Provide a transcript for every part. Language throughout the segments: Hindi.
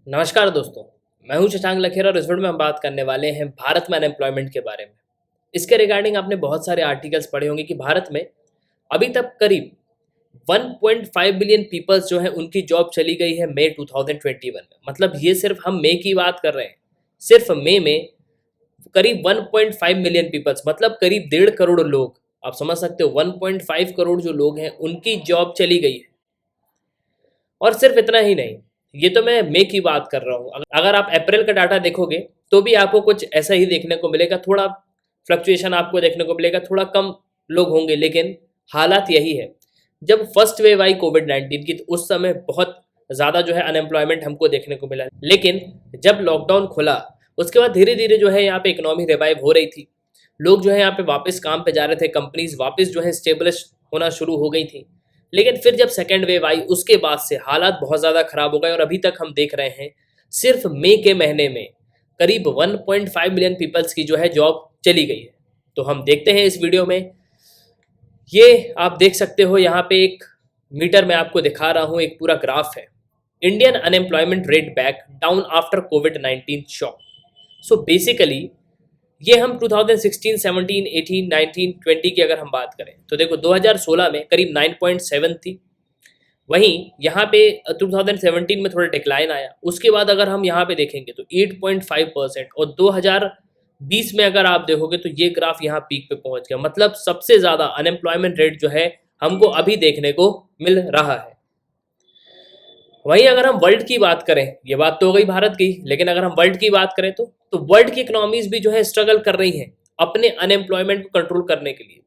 नमस्कार दोस्तों। मैं हूं शशांक लखेरा और इस वीडियो में हम बात करने वाले हैं भारत में अनएम्प्लॉयमेंट के बारे में। इसके रिगार्डिंग आपने बहुत सारे आर्टिकल्स पढ़े होंगे कि भारत में अभी तक करीब 1.5 बिलियन पीपल्स जो है उनकी जॉब चली गई है मई 2021 में। मतलब ये सिर्फ हम मई की बात कर रहे हैं। सिर्फ मई में करीब 1.5 मिलियन पीपल्स मतलब करीब 1.5 करोड़ लोग, आप समझ सकते हो 1.5 करोड़ जो लोग हैं उनकी जॉब चली गई है। और सिर्फ इतना ही नहीं, ये तो मैं मई की बात कर रहा हूँ। अगर आप अप्रैल का डाटा देखोगे तो भी आपको कुछ ऐसा ही देखने को मिलेगा। थोड़ा फ्लक्चुएशन आपको देखने को मिलेगा, थोड़ा कम लोग होंगे, लेकिन हालात यही है। जब फर्स्ट वेव आई कोविड-19 की तो उस समय बहुत ज़्यादा जो है अनएम्प्लॉयमेंट हमको देखने को मिला, लेकिन जब लॉकडाउन खुला उसके बाद धीरे धीरे जो है यहाँ पे इकोनॉमी रिवाइव हो रही थी। लोग जो है यहाँ पे वापस काम पे जा रहे थे, कंपनीज वापस जो है स्टेबलिश होना शुरू हो गई थी। लेकिन फिर जब सेकेंड वेव आई उसके बाद से हालात बहुत ज़्यादा खराब हो गए और अभी तक हम देख रहे हैं सिर्फ मई के महीने में करीब 1.5 मिलियन पीपल्स की जो है जॉब चली गई है। तो हम देखते हैं इस वीडियो में। ये आप देख सकते हो, यहाँ पे एक मीटर में आपको दिखा रहा हूँ, एक पूरा ग्राफ है। Indian unemployment rate back down after COVID shock. So basically ये हम 2016, 17, 18, 19, 20 की अगर हम बात करें तो देखो 2016 में करीब 9.7 थी। वहीं यहाँ पे 2017 में थोड़ा डिक्लाइन आया। उसके बाद अगर हम यहाँ पे देखेंगे तो 8.5% और 2020 में अगर आप देखोगे तो ये ग्राफ यहाँ पीक पे पहुंच गया। मतलब सबसे ज़्यादा अनएम्प्लॉयमेंट रेट जो है हमको अभी देखने को मिल रहा है। वहीं अगर हम वर्ल्ड की बात करें, ये बात तो हो गई भारत की, लेकिन अगर हम वर्ल्ड की बात करें तो वर्ल्ड की इकोनॉमीज भी जो है स्ट्रगल कर रही हैं अपने अनएम्प्लॉयमेंट को कंट्रोल करने के लिए।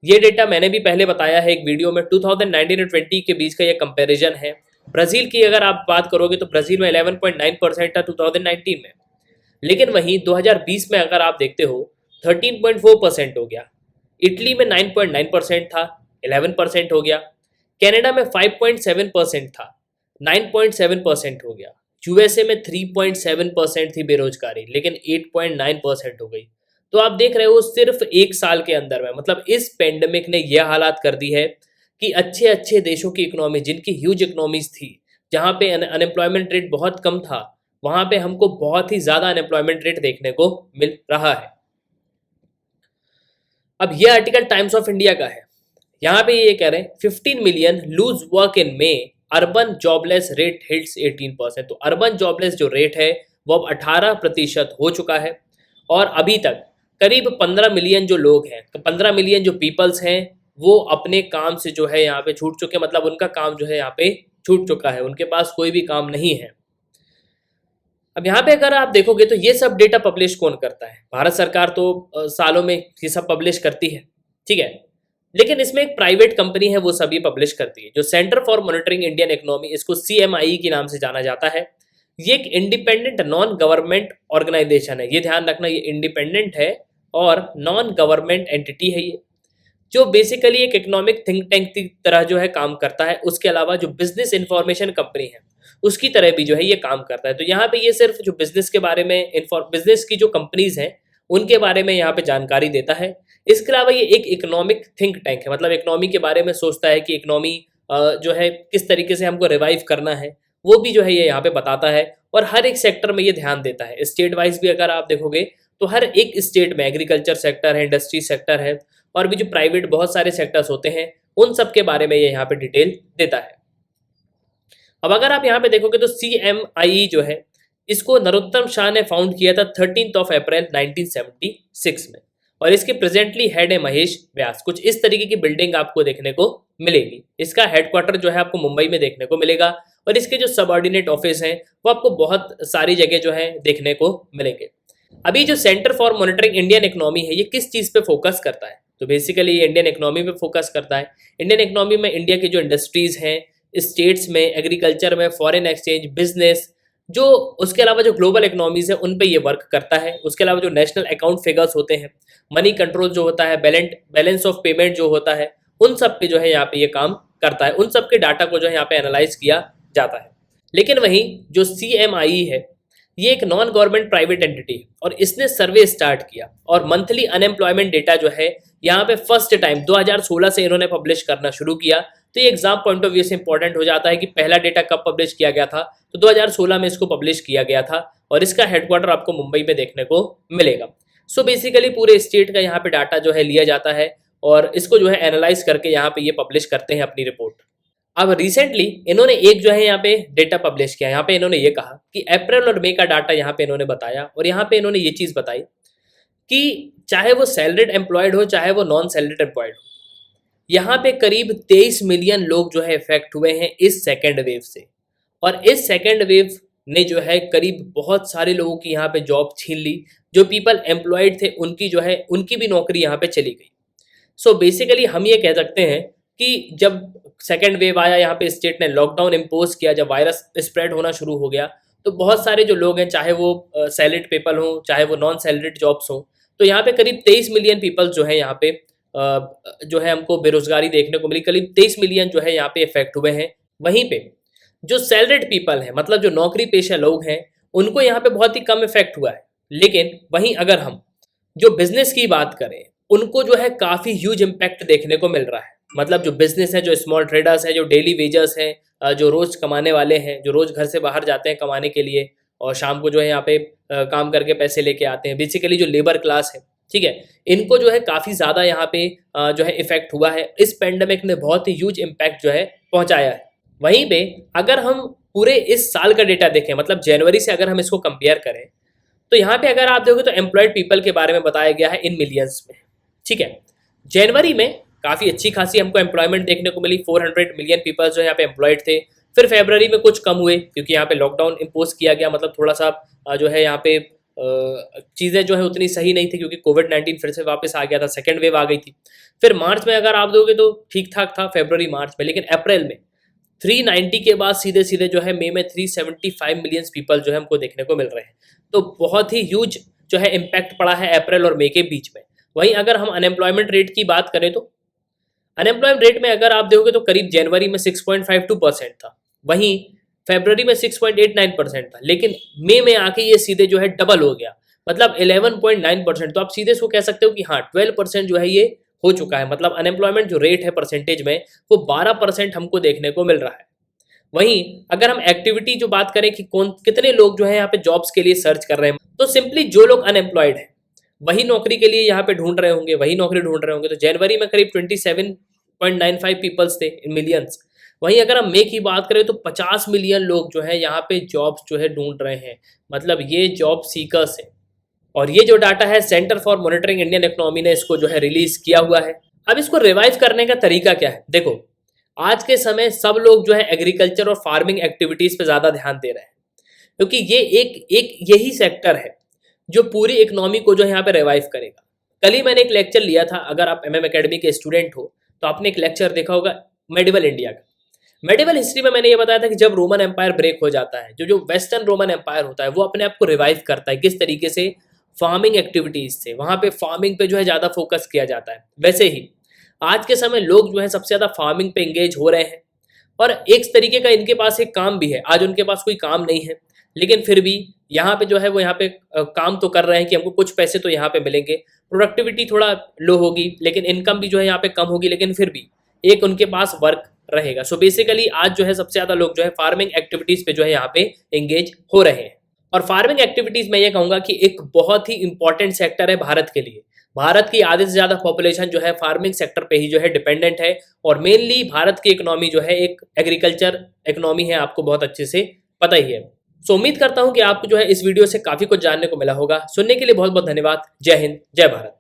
ये डेटा मैंने भी पहले बताया है एक वीडियो में। 2019 और 20 के बीच का ये कंपैरिजन है। ब्राज़ील की अगर आप बात करोगे तो ब्राज़ील में 11.9% था 2019 में, लेकिन वहीं 2020 में अगर आप देखते हो 13.4% हो गया। इटली में 9.9% था, 11% हो गया। कनाडा में 5.7% था, 9.7% हो गया। यूएसए में 3.7% थी बेरोजगारी, लेकिन 8.9% हो गई। तो आप देख रहे हो सिर्फ एक साल के अंदर में, मतलब इस पेंडेमिक ने यह हालात कर दी है कि अच्छे अच्छे देशों की इकोनॉमी, जिनकी ह्यूज इकोनॉमीज थी, जहाँ पे अनएम्प्लॉयमेंट रेट बहुत कम था, वहाँ पे हमको बहुत ही ज़्यादा अनएम्प्लॉयमेंट रेट देखने को मिल रहा है। अब यह आर्टिकल टाइम्स ऑफ इंडिया का है। यहाँ पे ये कह रहे हैं 15 million lose work in May, urban jobless rate hits 18%। तो अर्बन जॉबलेस जो रेट है वो अब 18% हो चुका है। और अभी तक करीब 15 मिलियन जो लोग हैं, 15 मिलियन जो पीपल्स हैं वो अपने काम से जो है यहाँ पे छूट चुके हैं। मतलब उनका काम जो है यहाँ पे छूट चुका है, उनके पास कोई भी काम नहीं है। अब यहाँ पे अगर आप देखोगे तो ये सब डेटा पब्लिश कौन करता है? भारत सरकार तो सालों में ये सब पब्लिश करती है, ठीक है, लेकिन इसमें एक प्राइवेट कंपनी है वो सभी पब्लिश करती है, जो centre for monitoring Indian economy, इसको CMI के नाम से जाना जाता है। ये एक इंडिपेंडेंट नॉन गवर्नमेंट ऑर्गेनाइजेशन है। ये ध्यान रखना, ये इंडिपेंडेंट है और नॉन गवर्नमेंट एंटिटी है ये, जो बेसिकली एक इकोनॉमिक थिंक टैंक की तरह जो है काम करता है। उसके अलावा जो बिजनेस इंफॉर्मेशन कंपनी है उसकी तरह भी जो है ये काम करता है। तो यहाँ पे ये सिर्फ जो बिजनेस के बारे में, बिजनेस की जो कंपनीज हैं उनके बारे में यहाँ पे जानकारी देता है। इसके अलावा ये एक इकोनॉमिक थिंक टैंक है, मतलब इकोनॉमी के बारे में सोचता है कि इकोनॉमी जो है किस तरीके से हमको रिवाइव करना है, वो भी जो है ये यहाँ पे बताता है। और हर एक सेक्टर में ये ध्यान देता है। स्टेट वाइज भी अगर आप देखोगे तो हर एक स्टेट में एग्रीकल्चर सेक्टर है, इंडस्ट्री सेक्टर है, और भी जो प्राइवेट बहुत सारे सेक्टर्स होते हैं उन सब के बारे में ये यहाँ पे डिटेल देता है। अब अगर आप यहाँ पे देखोगे तो CMI जो है इसको नरोत्तम शाह ने फाउंड किया था 13 अप्रैल 1976 में, और इसके प्रेजेंटली हेड है महेश व्यास। कुछ इस तरीके की बिल्डिंग आपको देखने को मिलेगी। इसका हेडक्वार्टर जो है आपको मुंबई में देखने को मिलेगा, और इसके जो सबऑर्डिनेट ऑफिस हैं वो आपको बहुत सारी जगह जो है देखने को मिलेंगे। अभी जो centre for monitoring Indian economy है ये किस चीज़ पे फोकस करता है? तो बेसिकली ये इंडियन इकोनॉमी पे फोकस करता है। इंडियन इकोनॉमी में इंडिया की जो इंडस्ट्रीज हैं, स्टेट्स में, एग्रीकल्चर में, फॉरेन एक्सचेंज, बिजनेस, जो उसके अलावा जो ग्लोबल इकोनॉमीज है उन पे ये वर्क करता है। उसके अलावा जो नेशनल अकाउंट फिगर्स होते हैं, मनी कंट्रोल जो होता है, बैलेंस ऑफ पेमेंट जो होता है, उन सब पे जो है यहाँ पे ये काम करता है। उन सब के डाटा को जो है यहाँ पे एनालाइज किया जाता है। लेकिन वहीं जो CMI है ये एक नॉन गवर्नमेंट प्राइवेट एंटिटी है, और इसने सर्वे स्टार्ट किया और मंथली अनएम्प्लॉयमेंट डेटा जो है यहाँ पे फर्स्ट टाइम 2016 से इन्होंने पब्लिश करना शुरू किया। तो ये एग्जाम पॉइंट ऑफ व्यू से इंपॉर्टेंट हो जाता है कि पहला डेटा कब पब्लिश किया गया था, तो 2016 में इसको पब्लिश किया गया था और इसका हेडक्वार्टर आपको मुंबई में देखने को मिलेगा। सो बेसिकली पूरे स्टेट का यहाँ पे डाटा जो है लिया जाता है और इसको जो है एनालाइज करके यहाँ पे ये पब्लिश करते हैं अपनी रिपोर्ट। अब रिसेंटली इन्होंने एक जो है यहाँ पे डेटा पब्लिश किया, यहाँ पे इन्होंने ये कहा कि अप्रैल और मई का डाटा यहाँ पे इन्होंने बताया और यहाँ पे इन्होंने ये चीज़ बताई कि चाहे वो सैलरीड एम्प्लॉयड हो चाहे वो नॉन सैलरीड एम्प्लॉयड हो, यहाँ पे करीब 23 मिलियन लोग जो है इफेक्ट हुए हैं इस सेकेंड वेव से। और इस सेकेंड वेव ने जो है करीब बहुत सारे लोगों की यहाँ पे जॉब छीन ली। जो पीपल एम्प्लॉयड थे उनकी जो है उनकी भी नौकरी यहाँ पे चली गई। सो बेसिकली हम ये कह सकते हैं कि जब सेकेंड वेव आया, यहाँ पे स्टेट ने लॉकडाउन इम्पोज किया, जब वायरस स्प्रेड होना शुरू हो गया, तो बहुत सारे जो लोग हैं, चाहे वो सैलरीड पीपल हों चाहे वो नॉन सैलरीड जॉब्स हों, तो यहाँ पे करीब 23 मिलियन पीपल जो है यहाँ पे जो है हमको बेरोजगारी देखने को मिली। करीब 23 मिलियन जो है यहाँ पे इफेक्ट हुए हैं। वहीं पे जो सैलरीड पीपल हैं, मतलब जो नौकरी पेशा लोग हैं, उनको यहाँ पे बहुत ही कम इफेक्ट हुआ है। लेकिन वहीं अगर हम जो बिजनेस की बात करें, उनको जो है काफ़ी ह्यूज इम्पैक्ट देखने को मिल रहा है। मतलब जो बिजनेस है, जो स्मॉल ट्रेडर्स हैं, जो डेली वेजर्स हैं, जो रोज़ कमाने वाले हैं, जो रोज़ घर से बाहर जाते हैं कमाने के लिए और शाम को जो है यहाँ पे काम करके पैसे लेके आते हैं, बेसिकली जो लेबर क्लास है, ठीक है, इनको जो है काफ़ी ज़्यादा यहाँ पे जो है इफेक्ट हुआ है। इस पेंडेमिक ने बहुत ही ह्यूज इम्पैक्ट जो है पहुँचाया है। वहीं पे अगर हम पूरे इस साल का डेटा देखें, मतलब जनवरी से अगर हम इसको कंपेयर करें, तो यहाँ पे अगर आप देखोगे तो एम्प्लॉयड पीपल के बारे में बताया गया है इन मिलियंस में, ठीक है। जनवरी में काफ़ी अच्छी खासी हमको एम्प्लॉयमेंट देखने को मिली, 400 मिलियन पीपल जो यहाँ पे एम्प्लॉयड थे। फिर फरवरी में कुछ कम हुए क्योंकि यहाँ पे लॉकडाउन इम्पोज किया गया, मतलब थोड़ा सा जो है यहाँ पे चीज़ें जो है उतनी सही नहीं थी क्योंकि कोविड-19 फिर से वापस आ गया था, सेकेंड वेव आ गई थी। फिर मार्च में अगर आप दोगे तो ठीक ठाक था, फरवरी मार्च में, लेकिन अप्रैल में 390 के बाद सीधे सीधे जो है मई में 375 मिलियन पीपल जो है हमको देखने को मिल रहे हैं। तो बहुत ही ह्यूज जो है इम्पैक्ट पड़ा है अप्रैल और मई के बीच में। वहीं अगर हम अनएम्प्लॉयमेंट रेट की बात करें तो अनएम्प्लॉयमेंट रेट में अगर आप देखोगे तो करीब जनवरी में 6.52% था, वहीं फरवरी में 6.89% था, लेकिन मई में आके ये सीधे जो है डबल हो गया, मतलब 11.9%। तो आप सीधे इसको कह सकते हो कि हाँ 12% जो है ये हो चुका है। मतलब अनएम्प्लॉयमेंट जो रेट है परसेंटेज में वो 12% हमको देखने को मिल रहा है। वहीं अगर हम एक्टिविटी जो बात करें कि कितने लोग जो है यहाँ पे जॉब्स के लिए सर्च कर रहे हैं, तो सिंपली जो लोग अनएम्प्लॉयड है वही नौकरी के लिए यहाँ पे ढूंढ रहे होंगे, वही नौकरी ढूंढ रहे होंगे। तो जनवरी में करीब 27.95 पीपल्स थे इन मिलियंस। वहीं अगर हम मई की बात करें तो 50 मिलियन लोग जो है यहाँ पे जॉब्स जो है ढूंढ रहे हैं, मतलब ये जॉब सीकर्स है। और ये जो डाटा है centre for monitoring Indian economy ने इसको जो है रिलीज किया हुआ है। अब इसको रिवाइव करने का तरीका क्या है? देखो, आज के समय सब लोग जो है एग्रीकल्चर और फार्मिंग एक्टिविटीज पे ज्यादा ध्यान दे रहे हैं क्योंकि ये एक यही सेक्टर है जो पूरी इकोनॉमी को जो है यहाँ पे रिवाइव करेगा। कल ही मैंने एक लेक्चर लिया था, अगर आप MM अकेडमी के स्टूडेंट हो तो आपने एक लेक्चर देखा होगा मेडिवल इंडिया का। मेडिवल हिस्ट्री में मैंने ये बताया था कि जब रोमन एम्पायर ब्रेक हो जाता है, जो वेस्टर्न रोमन एम्पायर होता है वो अपने आप को रिवाइव करता है। किस तरीके से? फार्मिंग एक्टिविटीज से, वहाँ पे फार्मिंग पे जो है ज़्यादा फोकस किया जाता है। वैसे ही आज के समय लोग जो है सबसे ज़्यादा फार्मिंग पे एंगेज हो रहे हैं और एक तरीके का इनके पास एक काम भी है। आज उनके पास कोई काम नहीं है लेकिन फिर भी यहाँ पे जो है वो यहाँ पे काम तो कर रहे हैं कि हमको कुछ पैसे तो यहाँ पे मिलेंगे। प्रोडक्टिविटी थोड़ा लो होगी लेकिन इनकम भी जो है यहाँ पे कम होगी, लेकिन फिर भी एक उनके पास वर्क रहेगा। सो बेसिकली आज जो है सबसे ज़्यादा लोग जो है फार्मिंग एक्टिविटीज़ पे जो है यहाँ पे एंगेज हो रहे हैं। और फार्मिंग एक्टिविटीज़ मैं ये कहूँगा कि एक बहुत ही इंपॉर्टेंट सेक्टर है भारत के लिए। भारत की आधे से ज़्यादा पॉपुलेशन जो है फार्मिंग सेक्टर पे ही जो है डिपेंडेंट है और मेनली भारत की इकोनॉमी जो है एक एग्रीकल्चर इकोनॉमी है, आपको बहुत अच्छे से पता ही है। सो उम्मीद करता हूँ कि आपको जो है इस वीडियो से काफ़ी कुछ जानने को मिला होगा। सुनने के लिए बहुत बहुत धन्यवाद। जय हिंद, जय भारत।